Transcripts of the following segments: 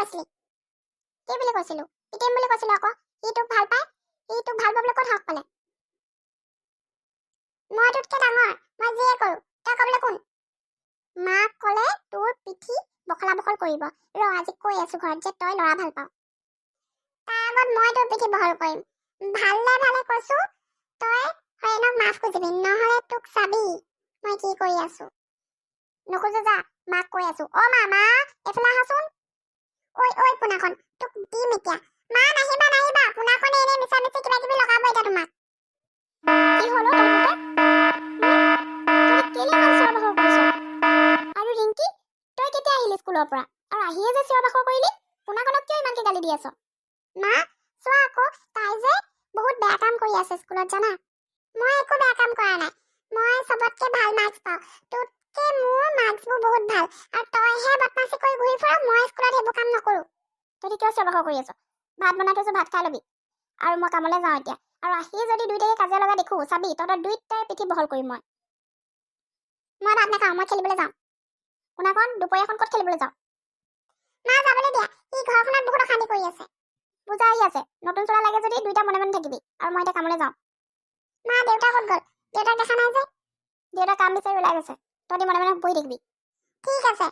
কৈছিলি? কি বুলি কৈছিলো? পিটিম বুলি কৈছিলো আকৌ। সি তোক ভাল পায়, সি তোক ভাল পাবলৈ ক'ত হক পালে? মই তোতকে ডাঙৰ, মই যিয়ে কৰো তই কবলৈ কোন? মাক ক'লে তোৰ পিঠি বখলা বখল কৰিব। আজি কৈ আছো ঘৰত যে তই ল'ৰা ভাল পাওঁ। তাৰ আগত মই তোৰ পিঠি বহল কৰিম। ভালে ভালে কৈছো, তই হৰেণক মাফ খুজিবি, নহ'লে তোক চাবি মই কি কৰি আছো। নোখোজো যা, মাক কৈ আছো। অ মা এইফালে আহাচোন। ঐ পোনাখন, তোক দিম এতিয়া। মা নাহিবা নাহিবা, পোনাখনে এনেই মিছা মিছি কিবা কিবি লগাব এতিয়া তোমাক। কি হলো তই দুটা? তই কেলে ইমান চিঞৰ বাখৰ কৰিছ? আৰু ৰিংকি, তই কেতিয়া আহিলি স্কুলৰ পৰা? আৰু আহিয়ে যে চিঞৰ বাখৰ কৰিলি? পোনাখনক কিয় ইমানকে গালি দি আছ? মা চোৱা আকৌ, তাই যে বহুত বেয়া কাম কৰি আছে স্কুলত জানা। মই একো বেয়া কাম কৰা নাই, মই চবতকে ভাল মাৰ্কছ পাওঁ। তোতকে মোৰ মাৰ্কছবোৰ বহুত ভাল, আৰু তইহে বদমাচি কৰি ঘূৰি ফুৰ। মই স্কুলত সেইবোৰ কাম নকৰো। তই কিয় চিঞৰ বাখৰ কৰি আছ? ভাত বনাই থৈছো, ভাত খাই ল'বি। আৰু মই কামলৈ যাওঁ এতিয়া। আৰু আহি যদি দুইটাকে কাজিয়া লগা দেখো, চাবি তহঁতৰ দুইটাই পিঠি বহল কৰিম মই। মই ভাত নাখাওঁ, মই খেলিবলৈ যাওঁ। কোনাখন দুপৰীয়াখন ক'ত খেলিবলৈ যাওঁ? মা যাবলৈ দিয়া, ই ঘৰখনত বহুত অশান্তি কৰি আছে। পূজা আহি আছে, নতুন চোলা লাগে যদি দুইটা মনে মনে থাকিবি। আৰু মই এতিয়া কামলৈ যাওঁ। মা দেউতা ক'ত গ'ল? দেউতাক দেখা নাই যে। দেউতা কাম বিচাৰি ওলাই গৈছে, তহঁতি মনে মনে বহি থাকিবি। ঠিক আছে।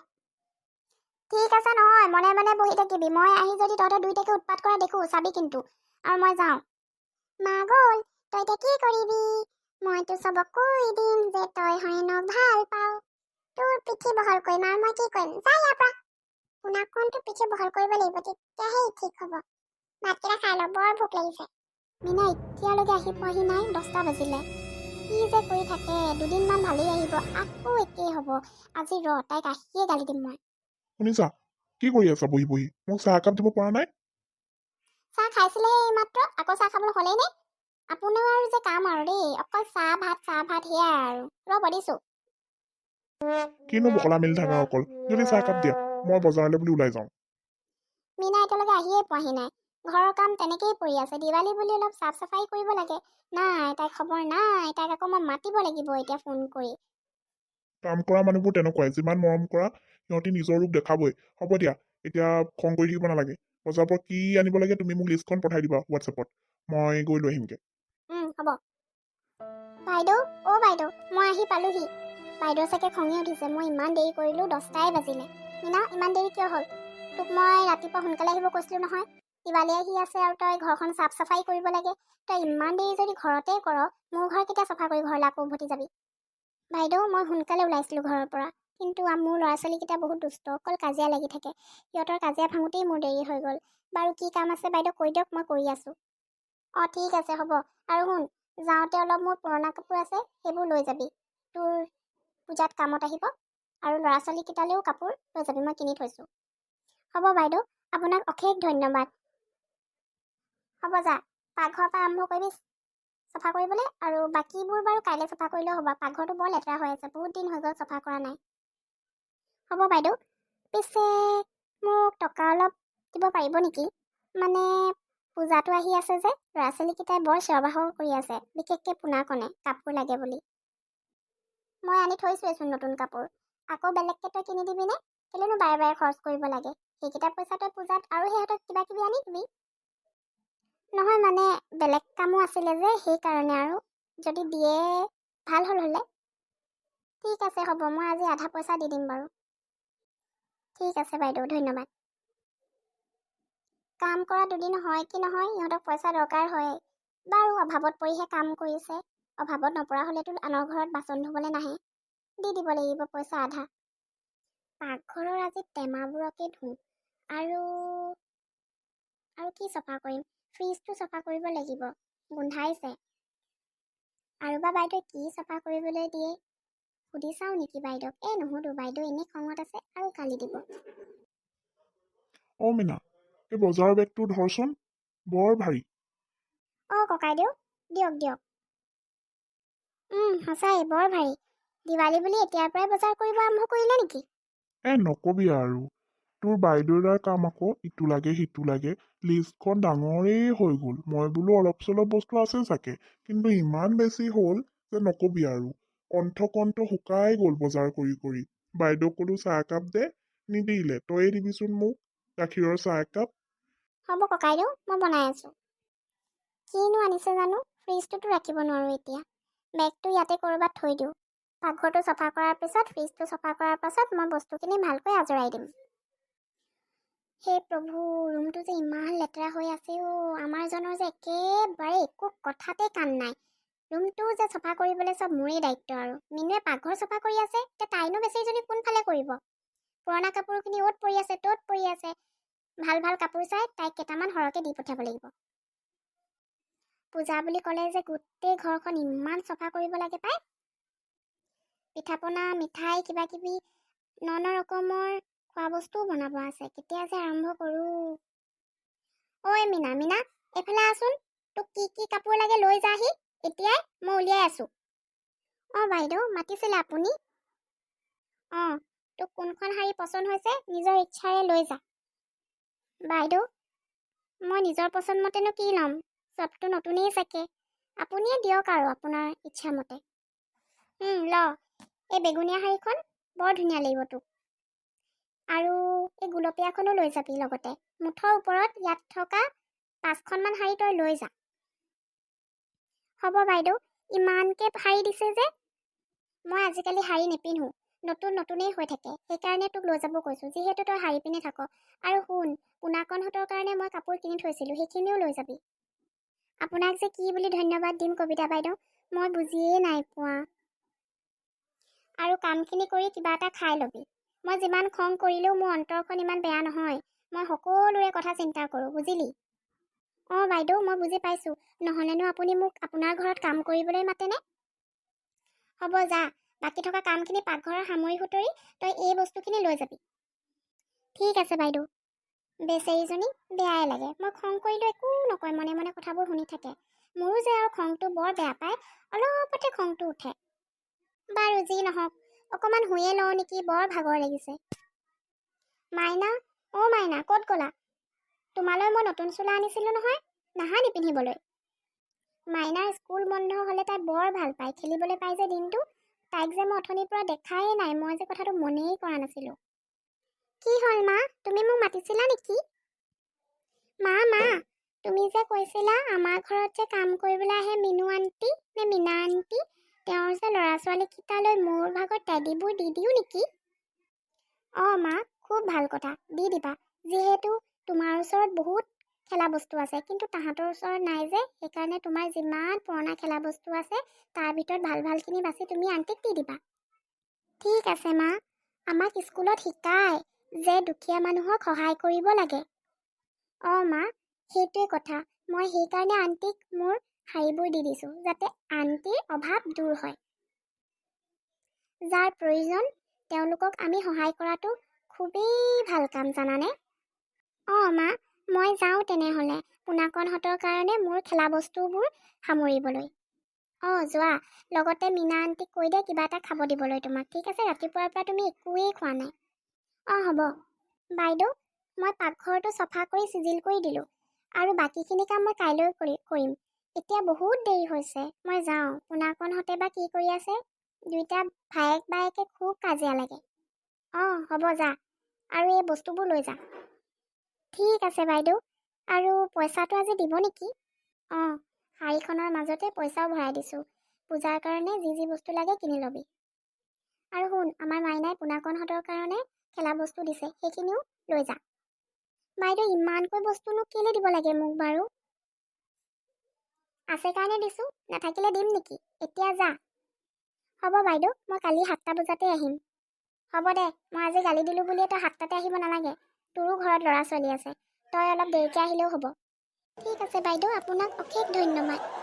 ঠিক আছে নহয়, মনে মনে বহি থাকিবি। মই আহি যদি তহঁতৰ দুইটাকে উৎপাত কৰা দেখো, চাবি কিন্তু। আৰু মই যাওঁ। মা গ'ল, তই এতিয়া কি কৰিবি? মইতো চবক কৈ দিম যে তই হৰেণক ভাল পাওঁ। তোৰ পিঠি বহল কৰিম, আৰু মই কি কৰিম? যা ইয়াৰ পৰা। পোনাকণটো পিঠি বহল কৰিব লাগিব, তেতিয়াহে ঠিক হ'ব। ভাতকেইটা খাই ল, বৰ ভোক লাগিছে। মিনা এতিয়ালৈকে আহি পোৱাহি নাই, 10টা বাজিলে। কি যে কৰি থাকে, দুদিনমান ভালেই আহিব, আকৌ একেই হ'ব। আজি তাইক আহিয়ে গালি দিম মই। শুনিছা, কি কৰি আছা বহি বহি? মোক চাহ একাপ দিব পৰা নাই? চাহ খাইছিলেহে এইমাত্ৰ, আকৌ চাহ খাবলৈ হ'লেই নে? আপোনাৰ আৰু যে কাম আৰু দেই, অকল চাহ ভাত সেয়াই আৰু। ৰ'ব দিছো। কিনো বকলা মেলি থাকা অকল? যদি চাহ একাপ দিয়া, মই বজাৰলৈ বুলি ওলাই যাওঁ। মিনা এতিয়ালৈকে আহিয়ে পোৱাহি নাই। ঘৰৰ কাম তেনেকেই পৰি আছে, দিৱালী বুলি অলপ চাফ চাফাই কৰিব লাগে। নাই, তাইক খবৰ নাই। তাইক আকৌ মই মাতিব লাগিব এতিয়া ফোন কৰি। কাম কৰা মানুহবোৰ তেনেকুৱাই, যিমান মৰম কৰা সিহঁতি নিজৰ ৰূপ দেখাবই। হ'ব দিয়া, এতিয়া খং কৰি থাকিব নালাগে। বজাৰৰ পৰা কি আনিব লাগে তুমি মোক লিষ্টখন পঠাই দিবা হোৱাটছএপত, মই গৈ লৈ আহিমগে। হ'ব। বাইদেউ, অ বাইদেউ, মই আহি পালোহি। বাইদেউ চাগে খঙে উঠিছে, মই ইমান দেৰি কৰিলো, 10টাই বাজিলে। মিনা, ইমান দেৰি কিয় হ'ল? তোক মই ৰাতিপুৱা সোনকালে আহিব কৈছিলো নহয়। দিৱালী আহি আছে আৰু তই ঘৰখন চাফ চাফাই কৰিব লাগে। তই ইমান দেৰি যদি ঘৰতে কৰ, মোৰ ঘৰ কেতিয়া চাফা কৰি ঘৰলৈ আকৌ উভতি যাবি? বাইদেউ, মই সোনকালে ওলাইছিলো ঘৰৰ পৰা, কিন্তু মোৰ ল'ৰা ছোৱালীকেইটা বহুত দুষ্ট, অকল কাজিয়া লাগি থাকে। সিহঁতৰ কাজিয়া ভাঙোতেই মোৰ দেৰি হৈ গ'ল। বাৰু কি কাম আছে বাইদেউ কৈ দিয়ক, মই কৰি আছো। ঠিক আছে হ'ব। আৰু শুন, যাওঁতে অলপ মোৰ পুৰণা কাপোৰ আছে, সেইবোৰ লৈ যাবি। তোৰ পূজাত কামত আহিব। আৰু ল'ৰা ছোৱালীকেইটালেও কাপোৰ লৈ যাবি, মই কিনি থৈছোঁ। হ'ব বাইদেউ, আপোনাক অশেষ ধন্যবাদ। হ'ব যা, পাকঘৰৰ পৰা আৰম্ভ কৰিবি চাফা কৰিবলৈ, আৰু বাকীবোৰ বাৰু কাইলৈ চাফা কৰিলেও হ'ব। পাকঘৰটো বৰ লেতেৰা হৈ আছে, বহুত দিন হৈ গ'ল চাফা কৰা নাই। হ'ব বাইদেউ, পিছে মোক টকা অলপ দিব পাৰিব নেকি? মানে পূজাটো আহি আছে যে, ল'ৰা ছোৱালীকেইটাই বৰ চিঞৰ বাখৰ কৰি আছে, বিশেষকৈ পোনাকণে কাপোৰ লাগে বুলি। মই আনি থৈছোৱেচোন নতুন কাপোৰ। আকৌ বেলেগকৈ তই কিনি দিবিনে? কেলেনো বাৰে বাৰে খৰচ কৰিব লাগে? সেইকেইটা পইচা তই পূজাত আৰু সিহঁতক কিবা কিবি আনি দিবি। নহয় মানে বেলেগ কামো আছিলে যে, সেইকাৰণে আৰু যদি দিয়ে ভাল হ'লে। ঠিক আছে হ'ব, মই আজি আধা পইচা দি দিম বাৰু। ঠিক আছে বাইদেউ, ধন্যবাদ। কাম কৰা দুদিন হয় কি নহয়, ইহঁতক পইচা দৰকাৰ হয়। বাৰু অভাৱত পৰিহে কাম কৰিছে, অভাৱত নপৰা হ'লেতো আনৰ ঘৰত বাচন ধুবলৈ নাহে। দি দিব লাগিব পইচা আধা। পাকঘৰৰ আজি টেমাবোৰকে ধুওঁ, আৰু কি চাফা কৰিম? ফ্ৰিজটো চাফা কৰিব লাগিব, গোন্ধাইছে। আৰু বা বাইদেউ কি চাফা কৰিবলৈ দিয়ে, সুধি চাওঁ নেকি বাইদেউক? নুসুধো, বাইদেউ এনেই খঙত আছে আৰু গালি দিব। মিনা, এই বজাৰৰ বেগটো ধৰচোন, বৰ ভাৰী। ককাইদেউ, দিয়ক। সঁচাই বৰ ভাৰী। দিৱালী বুলি এতিয়াৰ পৰাই বজাৰ কৰিব আৰম্ভ কৰিলে নেকি? নকবি আৰু, তোৰ বাইদেউৰ কাম আকৌ ইটো লাগে সিটো লাগে, লিষ্টখন ডাঙৰেই হৈ গ'ল। মই বোলো অলপ চলপ বস্তু আছে চাগে, কিন্তু ইমান বেছি হ'ল যে নকবি আৰু। কণ্ঠ শুকাই গ'ল বজাৰ কৰি কৰি। বাইদেউক ক'লো চাহ একাপ দে, নিদিলে। তয়ে দিবিচোন মোক। গাখীৰৰ চাহ একাপ। হ'ব ককাইদেউ, মই বনাই আছোঁ। কিনো আনিছে জানো, ফ্ৰিজটোতো ৰাখিব নোৱাৰোঁ এতিয়া। বেগটো ইয়াতে ক'ৰবাত থৈ দিওঁ। পাকঘৰটো চফা কৰাৰ পিছত, ফ্ৰিজটো চফা কৰাৰ পাছত মই বস্তুখিনি ভালকৈ আজৰাই দিম। হে প্ৰভু, ৰুমটো যে ইমান লেতেৰা হৈ আছে অ'। আমাৰজনৰ যে একেবাৰে একো কথাতে কাম নাই। ৰুমটো যে চফা কৰিবলৈ চব মোৰেই দায়িত্ব আৰু। মিনুৱে পাকঘৰ চফা কৰি আছে, এতিয়া তাইনো বেচেৰীজনী কোনফালে কৰিব? পুৰণা কাপোৰখিনি অ'ত পৰি আছে, ত'ত পৰি আছে। ভাল ভাল কাপোৰ চাই তাইক কেইটামান সৰহকৈ দি পঠিয়াব লাগিব। পূজা বুলি ক'লে যে গোটেই ঘৰখন ইমান চফা কৰিব লাগে পাই। পিঠাপনা, মিঠাই, কিবা কিবি ন ৰকমৰ খোৱা বস্তুও বনাব আছে। কেতিয়া যে আৰম্ভ কৰোঁ। ঐ মিনা, মিনা এইফালে আছোন। তোক কি কি কাপোৰ লাগে লৈ যাহি, এতিয়াই মই উলিয়াই আছোঁ। অঁ বাইদেউ, মাতিছিলে আপুনি? অঁ, তোক কোনখন শাৰী পচন্দ হৈছে নিজৰ ইচ্ছাৰে লৈ যা। বাইদেউ, মই নিজৰ পচন্দ মতেনো কি ল'ম? চবটো নতুনেই চাগে। আপুনিয়ে দিয়ক আৰু আপোনাৰ ইচ্ছামতে। ল, এই বেগুনীয়া শাৰীখন বৰ ধুনীয়া লাগিব তোক। আৰু এই গুলপীয়াখনো লৈ যাবি লগতে। মুঠৰ ওপৰত ইয়াত থকা 5খনমান শাৰী তই লৈ যা। হ'ব বাইদেউ, ইমানকৈ শাৰী দিছে যে। মই আজিকালি শাৰী নিপিন্ধো, নতুনেই হৈ থাকে। সেইকাৰণে তোক লৈ যাব কৈছোঁ, যিহেতু তই শাৰী পিন্ধি থাক। আৰু শুন, পোনাকণহঁতৰ কাৰণে মই কাপোৰ কিনি থৈছিলোঁ, সেইখিনিও লৈ যাবি। আপোনাক যে কি বুলি ধন্যবাদ দিম কবিতা বাইদেউ, মই বুজিয়েই নাই পোৱা। আৰু কামখিনি কৰি কিবা এটা খাই ল'বি। মই যিমান খং কৰিলেও মোৰ অন্তৰখন ইমান বেয়া নহয়। মই সকলোৰে কথা চিন্তা কৰোঁ, বুজিলি? অঁ বাইদেউ, মই বুজি পাইছোঁ। নহ'লেনো আপুনি মোক আপোনাৰ ঘৰত কাম কৰিবলৈ মাতেনে? হ'ব যা, বাকী থকা কামখিনি পাকঘৰৰ সামৰি সুতৰি তই এই বস্তুখিনি লৈ যাবি। ঠিক আছে বাইদেউ। বেচেৰীজনী বেয়াই লাগে। মই খং কৰিলেও একো নকয়, মনে মনে কথাবোৰ শুনি থাকে। মোৰো যে আৰু খংটো বৰ বেয়া পায়, অলপতে খংটো উঠে। বাৰু যি নহওক, অকণমান শুয়ে লওঁ নেকি, বৰ ভাগৰ লাগিছে। মাইনা, অঁ মাইনা, ক'ত গ'লা? তোমালৈ মই নতুন চোলা আনিছিলোঁ নহয়, নাহা নিপিন্ধিবলৈ? মাইনাৰ স্কুল বন্ধ হ'লে তাই বৰ ভাল পায়, খেলিবলৈ পাই যে দিনটো। তাইক যে মই অথনিৰ পৰা দেখাই নাই, মই যে কথাটো মনেই কৰা নাছিলোঁ। কি হ'ল মা, তুমি মোক মাতিছিলা নেকি? মা, তুমি যে কৈছিলা আমাৰ ঘৰত যে কাম কৰিবলৈ আহে মিনু আণ্টি নে মীনা আণ্টি, তেওঁৰ যে ল'ৰা ছোৱালীকেইটালৈ মোৰ ভাগত টেডীবোৰ দি দিওঁ নেকি? অঁ মা, খুব ভাল কথা, দি দিবা। যিহেতু তোমাৰ ওচৰত বহুত খেলা বস্তু আছে, কিন্তু তাহাঁতৰ ওচৰত নাই যে, সেইকাৰণে তোমাৰ যিমান পুৰণা খেলা বস্তু আছে তাৰ ভিতৰত ভাল ভালখিনি বাছি তুমি আণ্টিক দি দিবা। ঠিক আছে মা, আমাক স্কুলত শিকায় যে দুখীয়া মানুহক সহায় কৰিব লাগে। অঁ মা, সেইটোৱে কথা। মই সেইকাৰণে আণ্টিক মোৰ শাৰীবোৰ দি দিছোঁ, যাতে আণ্টিৰ অভাৱ দূৰ হয়। যাৰ প্ৰয়োজন তেওঁলোকক আমি সহায় কৰাটো খুবেই ভাল কাম, জানানে? অঁ মা, মই যাওঁ তেনেহ'লে পোনাকণহঁতৰ কাৰণে মোৰ খেলা বস্তুবোৰ সামৰিবলৈ। অঁ যোৱা, লগতে মীনা আণ্টিক কৈ দে কিবা এটা খাব দিবলৈ তোমাক, ঠিক আছে? ৰাতিপুৱাৰ পৰা তুমি একোৱেই খোৱা নাই। অঁ হ'ব। বাইদেউ, মই পাকঘৰটো চফা কৰি চিজিল কৰি দিলোঁ, আৰু বাকীখিনি কাম মই কাইলৈ কৰিম। এতিয়া বহুত দেৰি হৈছে, মই যাওঁ। পোনাকণহঁতে বা কি কৰি আছে? দুইটা ভায়েক বায়েকে খুব কাজিয়া লাগে। অঁ হ'ব, যা, আৰু এই বস্তুবোৰ লৈ যা। ঠিক আছে বাইদেউ, আৰু পইচাটো আজি দিব নেকি? অঁ, শাৰীখনৰ মাজতে পইচাও ভৰাই দিছোঁ। পূজাৰ কাৰণে যি যি বস্তু লাগে কিনি ল'বি। আৰু শুন, আমাৰ মাইনাই পোনাকণহঁতৰ কাৰণে খেলা বস্তু দিছে, সেইখিনিও লৈ যা। বাইদেউ, ইমানকৈ বস্তুনো কেলৈ দিব লাগে মোক বাৰু? আছে কাৰণে দিছোঁ, নাথাকিলে দিম নেকি? এতিয়া যা। হ'ব বাইদেউ, মই কালি 7টা বজাতে আহিম। হ'ব দে, মই আজি গালি দিলোঁ বুলিয়ে তই 7টাতে আহিব নালাগে। তোৰো ঘৰত ল'ৰা ছোৱালী আছে, তই অলপ দেৰিকৈ আহিলেও হ'ব। ঠিক আছে বাইদেউ, আপোনাক অশেষ ধন্যবাদ।